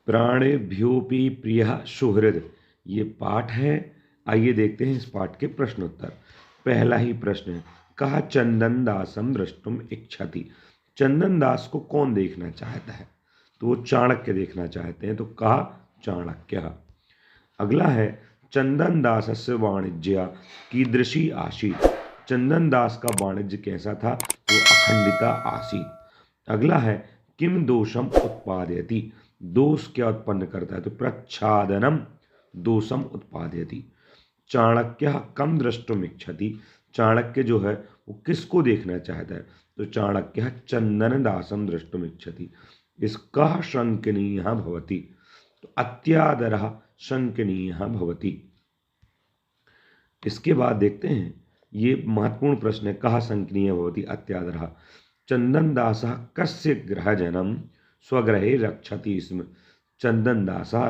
प्राणेभ्योऽपि प्रियः सुहृद, ये पाठ है। आइए देखते हैं इस पाठ के प्रश्न उत्तर। पहला ही प्रश्न है, कहा चंदन दासम द्रष्टुम इच्छति। चंदन दास को कौन देखना चाहता है? तो वो चाणक्य देखना चाहते हैं, तो कहा चाणक्य। अगला है, चंदन दासस्य वाणिज्य कीदृशी आसीत्। चंदन दास का वाणिज्य कैसा था? वो अखंडिता आसीत्। अगला है, किम दोषम उत्पादयति। दोष क्या उत्पन्न करता है? तो प्रच्छादनम दोषम उत्पादयति। चाणक्य कम द्रष्टुम इच्छति। चाणक्य जो है वो किसको देखना चाहता है? तो चाणक्य चंदन दासम द्रष्टुम इच्छति। इसका शंकनीय भवति, तो अत्यादरः शंकनीय भवति। इसके बाद देखते हैं, ये महत्वपूर्ण प्रश्न है, कहा शंकनीय भवति अत्यादरः। चंदन दासः कस्य गृहजनम स्वगृहे रक्षति स्म। चंदन दासः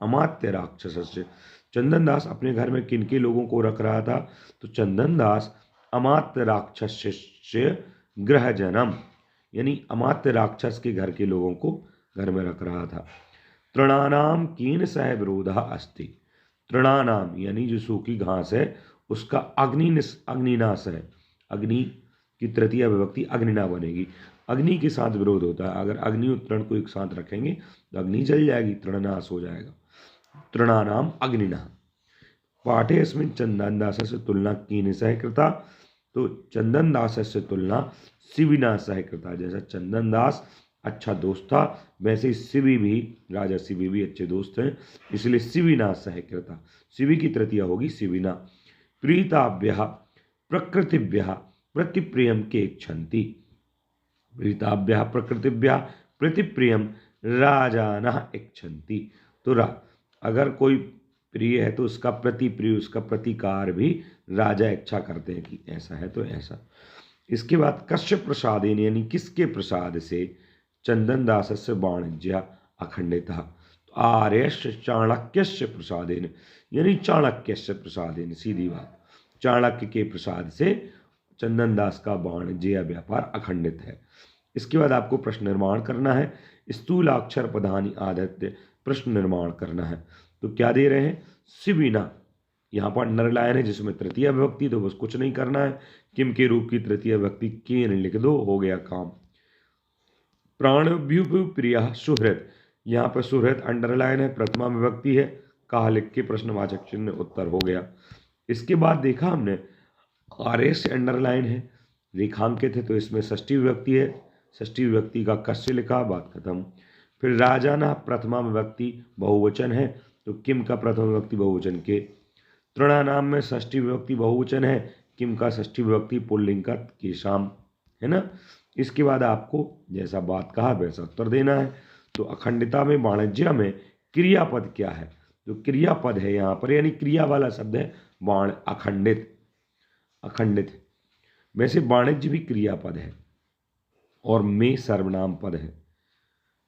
अमात्य राक्षसस्य। चंदन दास अपने घर में किनके लोगों को रख रहा था? तो चंदन दास अमात्य राक्षस्य गृहजनम, यानी अमात्य राक्षस के घर के लोगों को घर में रख रहा था। तृणानाम कीन सह विरोधः अस्ति। तृणानाम यानी जो सूखी घास है उसका अग्निनाश है। अग्नि की तृतीय विभक्ति अग्निना बनेगी। अग्नि के साथ विरोध होता है। अगर अग्नि और तृण को एक साथ रखेंगे तो अग्नि जल जाएगी, तृणनाश हो जाएगा। तृणानाम अग्निना। पाठे अस्मिन् चंदन दासस्य तुलना कीन सह कृता। तो चंदन दासस्य तुलना शिविना सह कृता। जैसा चंदन दास अच्छा दोस्त था, वैसे ही शिवी भी, राजा शिवी भी अच्छे दोस्त हैं, इसलिए शिविना सह कृता। शिवी की तृतीया होगी शिविना। प्रीताभ्यः प्रकृतिभ्यः प्रतिप्रियम के इच्छन्ति। प्रीताभ्यः प्रकृतिभ्यः प्रतिप्रियम राजानः इच्छन्ति। तो अगर कोई प्रिय है तो उसका प्रतिप्रिय, उसका प्रतिकार भी राजा इच्छा करते हैं कि ऐसा है तो ऐसा। इसके बाद कस्य प्रसादेन, यानी किसके प्रसाद से चंदन दासस्य वाणिज्य अखंडितः। तो आर्यस्य चाणक्यस्य प्रसादेन, यानी चाणक्यस्य प्रसादेन, सीधी बात, चाणक्य के प्रसाद से चंदन दास का वाणिज्य व्यापार अखंडित है। इसके बाद आपको प्रश्न निर्माण करना है। स्थूलाक्षर पदानि आधत्य प्रश्न निर्माण करना है। तो क्या दे रहे हैं? शिविना, यहाँ पर अंडरलाइन है जिसमें तृतीय विभक्ति, तो बस कुछ नहीं करना है। किम के रूप की तृतीय विभक्ति केन लिख दो, हो गया काम। प्राणभ्यु प्रिय सुहृद, यहाँ पर सुहृद अंडरलाइन है, प्रथमा विभक्ति है। कहा लिख के प्रश्नवाचक चिन्ह, उत्तर हो गया। इसके बाद देखा हमने आर्य से अंडरलाइन है, रेखांकित है, तो इसमें षष्ठी विभक्ति है। षष्ठी विभक्ति का कस्य लिखा, बात खत्म। फिर राजाना प्रथमा विभक्ति बहुवचन है, तो किम का प्रथम विभक्ति बहुवचन के। तृणानाम में षष्ठी विभक्ति बहुवचन है, किम का षष्ठी विभक्ति पुल्लिंग का केशाम, है ना। इसके बाद आपको जैसा बात कहा वैसा उत्तर देना है। तो अखंडिता में वाणिज्य में क्रियापद क्या है? जो क्रियापद है यहाँ पर, यानी क्रिया वाला शब्द है वाण, अखंडित, अखंडित। वैसे वाणिज्य भी क्रियापद है और में सर्वनाम पद है।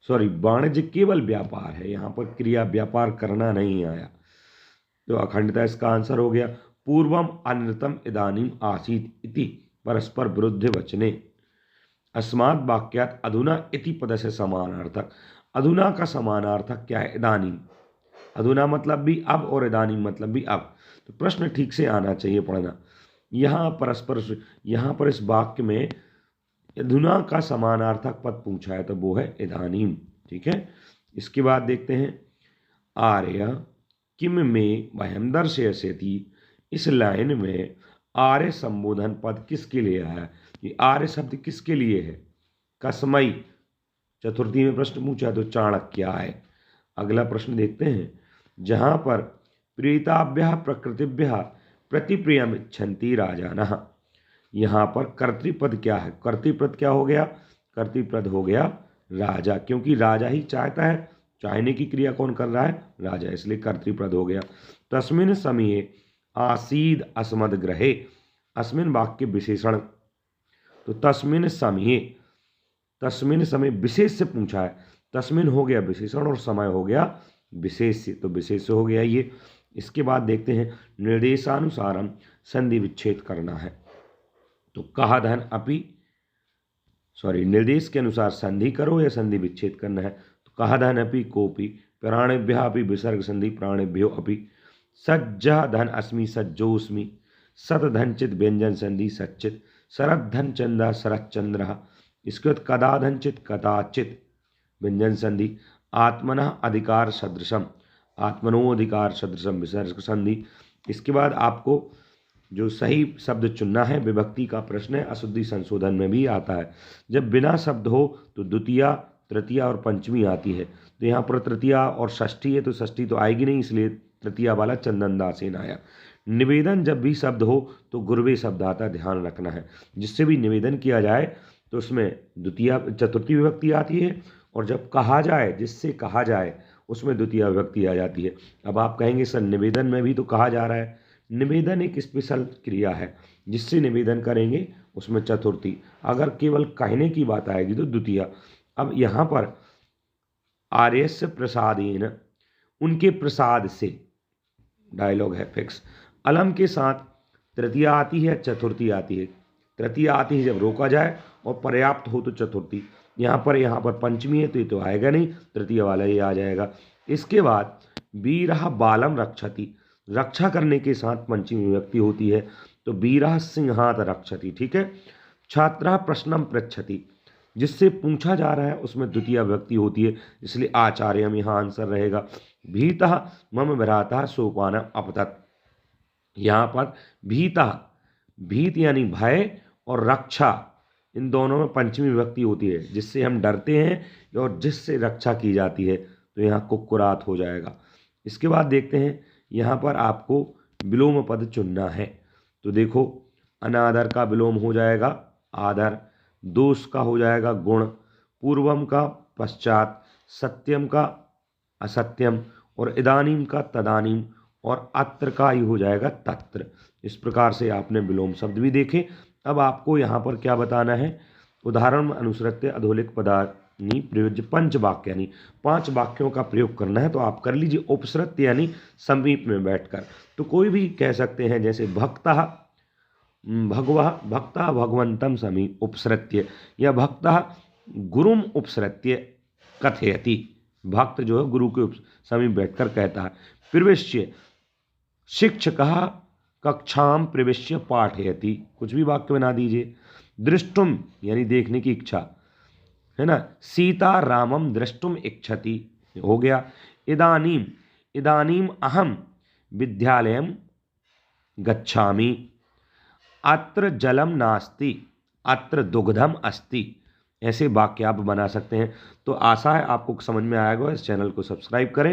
सॉरी, वाणिज्य केवल व्यापार है, यहाँ पर क्रिया व्यापार करना नहीं आया। तो अखंडता इसका आंसर हो गया। पूर्वम अनृतम इदानीम आसीत इति परस्पर विरुद्ध वचने अस्मात् वाक्यात् अधुना इति पद से समानार्थक। अधुना का समानार्थक क्या है? इदानीम। अधुना मतलब भी अब और इदानीम मतलब भी अब। तो प्रश्न ठीक से आना चाहिए पढ़ना। यहाँ परस्पर, यहाँ पर इस वाक्य में अधुना का समानार्थक पद पूछा है, तो वो है इदानीम। ठीक है। इसके बाद देखते हैं, आर्य किम में वयम दर्शयति। इस लाइन में आर्य संबोधन पद किसके लिए आया? ये आर्य शब्द किसके लिए है? कस्मै, चतुर्थी में प्रश्न पूछा तो चाणक्य है। अगला प्रश्न देखते हैं, जहां पर प्रीताभ्यः प्रकृतिभ्यः प्रतिप्रियम इच्छन्ति राजानः, यहाँ पर कर्तृपद क्या है? कर्तृपद क्या हो गया? कर्तृपद हो गया राजा, क्योंकि राजा ही चाहता है। चाहने की क्रिया कौन कर रहा है? राजा, इसलिए कर्तृपद हो गया। तस्मिन् समये आसीद अस्मद् गृहे, अस्मिन् वाक्य विशेषण। तो तस्मिन् समये, तस्मिन् समय विशेष से पूछा है। तस्मिन् हो गया विशेषण और समय हो गया विशेष, तो विशेष हो गया ये। इसके बाद देखते हैं, निर्देशानुसारम संधि विच्छेद करना है। तो कहा धन अपि, सॉरी, निर्देश के अनुसार संधि करो या संधि विच्छेद करना है। तो कहा धन अपि कोपि प्राणेभ्यः अपि विसर्ग संधि प्राणेभ्यो अपि सज्जः धन अस्मि सज्जोस्मि सत धनचित व्यंजन संधि सच्चित शरद धन चंदा शरद चंद्र। इसके बाद कदा धनचित कदाचित व्यंजन संधि आत्मनः अधिकार सदृशम आत्मनो अधिकार सदृशम विसर्ग संधि। इसके बाद आपको जो सही शब्द चुनना है, विभक्ति का प्रश्न है, अशुद्धि संशोधन में भी आता है। जब बिना शब्द हो तो द्वितीया तृतीया और पंचमी आती है। तो यहाँ पर तृतीया और षष्ठी है तो षष्ठी तो आएगी नहीं, इसलिए तृतीया वाला चंदन दासेन आया। निवेदन जब भी शब्द हो तो गुरवे शब्द आता है, ध्यान रखना है। जिससे भी निवेदन किया जाए तो उसमें द्वितीया चतुर्थी विभक्ति आती है, और जब कहा जाए जिससे कहा जाए उसमें द्वितीय विभक्ति आ जाती है। अब आप कहेंगे सर निवेदन में भी तो कहा जा रहा है। निवेदन एक स्पेशल क्रिया है, जिससे निवेदन करेंगे उसमें चतुर्थी, अगर केवल कहने की बात आएगी तो द्वितीय। अब यहाँ पर आर्यस्य प्रसादेन, उनके प्रसाद से, डायलॉग है फिक्स। अलम के साथ तृतीया आती है, चतुर्थी आती है। तृतीया आती है जब रोका जाए और पर्याप्त हो तो चतुर्थी। यहाँ पर पंचमी है तो ये तो आएगा नहीं, तृतीय वाला ये आ जाएगा। इसके बाद वीरः बालम रक्षति, रक्षा करने के साथ पंचमी विभक्ति होती है, तो वीरः सिंहात रक्षति, ठीक है। छात्रः प्रश्नम पृच्छति, जिससे पूछा जा रहा है उसमें द्वितीय विभक्ति होती है, इसलिए आचार्यम यहाँ आंसर रहेगा। भीतः मम भ्राता सोपानम अपतत, यहाँ पर भीतः, भीत यानी भय, और रक्षा, इन दोनों में पंचमी विभक्ति होती है, जिससे हम डरते हैं और जिससे रक्षा की जाती है, तो यहाँ कुक्कुरात हो जाएगा। इसके बाद देखते हैं यहाँ पर आपको विलोम पद चुनना है। तो देखो, अनादर का विलोम हो जाएगा आदर, दोष का हो जाएगा गुण, पूर्वम का पश्चात, सत्यम का असत्यम, और इदानीम का तदानीम, और अत्र का ही हो जाएगा तत्र। इस प्रकार से आपने विलोम शब्द भी देखे। अब आपको यहाँ पर क्या बताना है, उदाहरण में अनुसृत्य अधोलिख पदानि प्रयोज्य पंच वाक्य, यानी 5 वाक्यों का प्रयोग करना है। तो आप कर लीजिए उपसृत्य यानी समीप में बैठकर। तो कोई भी कह सकते हैं, जैसे भक्तः भक्तः भगवंतम समीप उपसृत्य, या भक्तः गुरुम उपसृत्य कथयति, भक्त जो है गुरु के समीप बैठकर कहता है। प्रविश्य शिक्षकः कक्षाम प्रविश्य पाठयति, कुछ भी वाक्य बना दीजिए। दृष्टुम यानी देखने की इच्छा, है ना, सीता रामम दृष्टुम इच्छति, हो गया। इदानीम, इदानीम अहम विद्यालयम गच्छामि। अत्र जलम नास्ति, अत्र दुग्धम अस्ति। ऐसे वाक्य आप बना सकते हैं। तो आशा है आपको समझ में आएगा। इस चैनल को सब्सक्राइब करें।